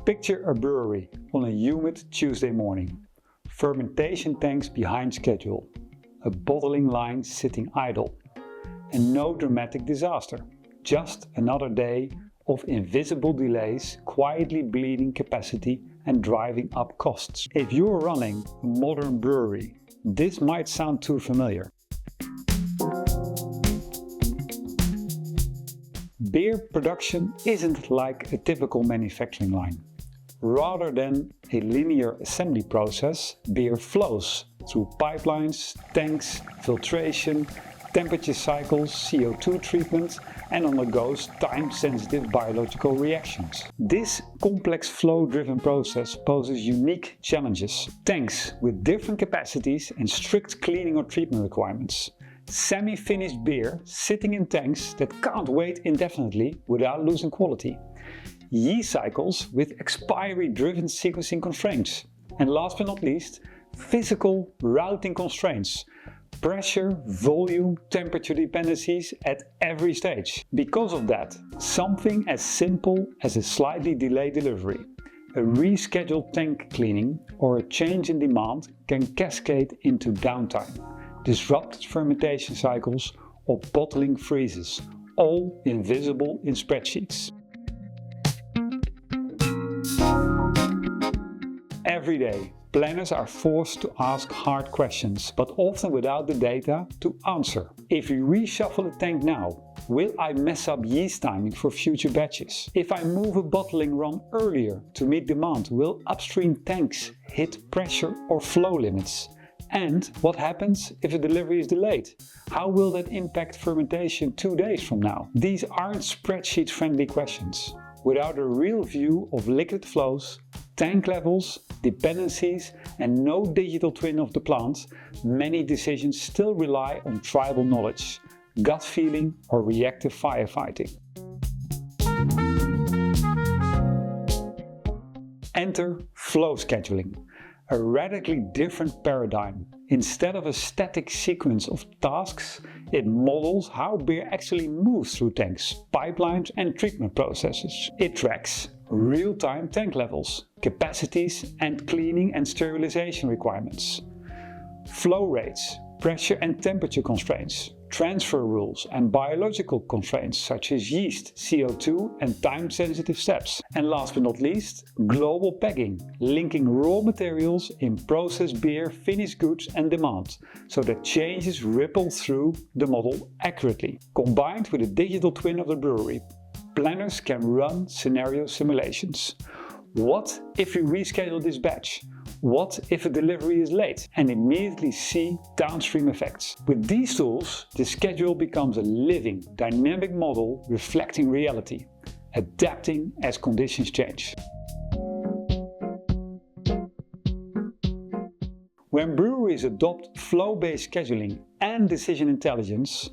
Picture a brewery on a humid Tuesday morning. Fermentation tanks behind schedule, a bottling line sitting idle, and no dramatic disaster. Just another day of invisible delays quietly bleeding capacity and driving up costs. If you're running a modern brewery, this might sound too familiar. Beer production isn't like a typical manufacturing line. Rather than a linear assembly process, beer flows through pipelines, tanks, filtration, temperature cycles, CO2 treatment, and undergoes time-sensitive biological reactions. This complex flow-driven process poses unique challenges. Tanks with different capacities and strict cleaning or treatment requirements. Semi-finished beer sitting in tanks that can't wait indefinitely without losing quality. Yeast cycles with expiry-driven sequencing constraints. And last but not least, physical routing constraints. Pressure, volume, temperature dependencies at every stage. Because of that, something as simple as a slightly delayed delivery, a rescheduled tank cleaning, or a change in demand can cascade into downtime, disrupted fermentation cycles, or bottling freezes, all invisible in spreadsheets. Every day, planners are forced to ask hard questions, but often without the data to answer. If we reshuffle a tank now, will I mess up yeast timing for future batches? If I move a bottling run earlier to meet demand, will upstream tanks hit pressure or flow limits? And what happens if a delivery is delayed? How will that impact fermentation 2 days from now? These aren't spreadsheet-friendly questions. Without a real view of liquid flows, tank levels, dependencies, and no digital twin of the plant, many decisions still rely on tribal knowledge, gut feeling, or reactive firefighting. Enter flow scheduling, a radically different paradigm. Instead of a static sequence of tasks, it models how beer actually moves through tanks, pipelines, and treatment processes. It tracks real-time tank levels, capacities, and cleaning and sterilization requirements, flow rates, pressure and temperature constraints, transfer rules, and biological constraints such as yeast, CO2, and time-sensitive steps. And last but not least, global pegging, linking raw materials in processed beer, finished goods, and demand, so that changes ripple through the model accurately. Combined with a digital twin of the brewery, planners can run scenario simulations. What if we reschedule this batch? What if a delivery is late? And immediately see downstream effects. With these tools, the schedule becomes a living, dynamic model reflecting reality, adapting as conditions change. When breweries adopt flow-based scheduling and decision intelligence,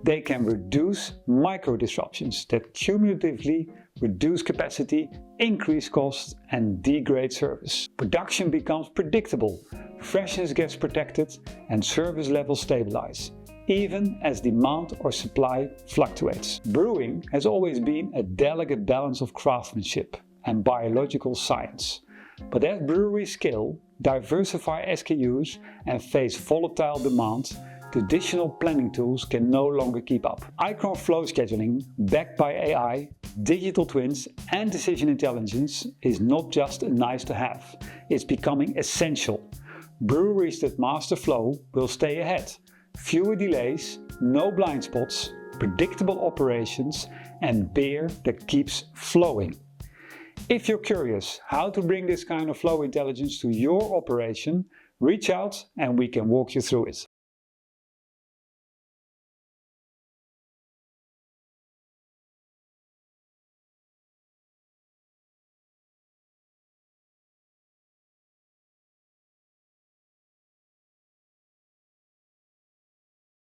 they can reduce micro disruptions that cumulatively reduce capacity, increase costs, and degrade service. Production becomes predictable, freshness gets protected, and service levels stabilize, even as demand or supply fluctuates. Brewing has always been a delicate balance of craftsmanship and biological science. But as breweries scale, diversify SKUs, and face volatile demand, traditional planning tools can no longer keep up. ICRON Flow Scheduling, backed by AI, digital twins, and decision intelligence, is not just a nice to have, it's becoming essential. Breweries that master flow will stay ahead. Fewer delays, no blind spots, predictable operations, and beer that keeps flowing. If you're curious how to bring this kind of flow intelligence to your operation, reach out and we can walk you through it.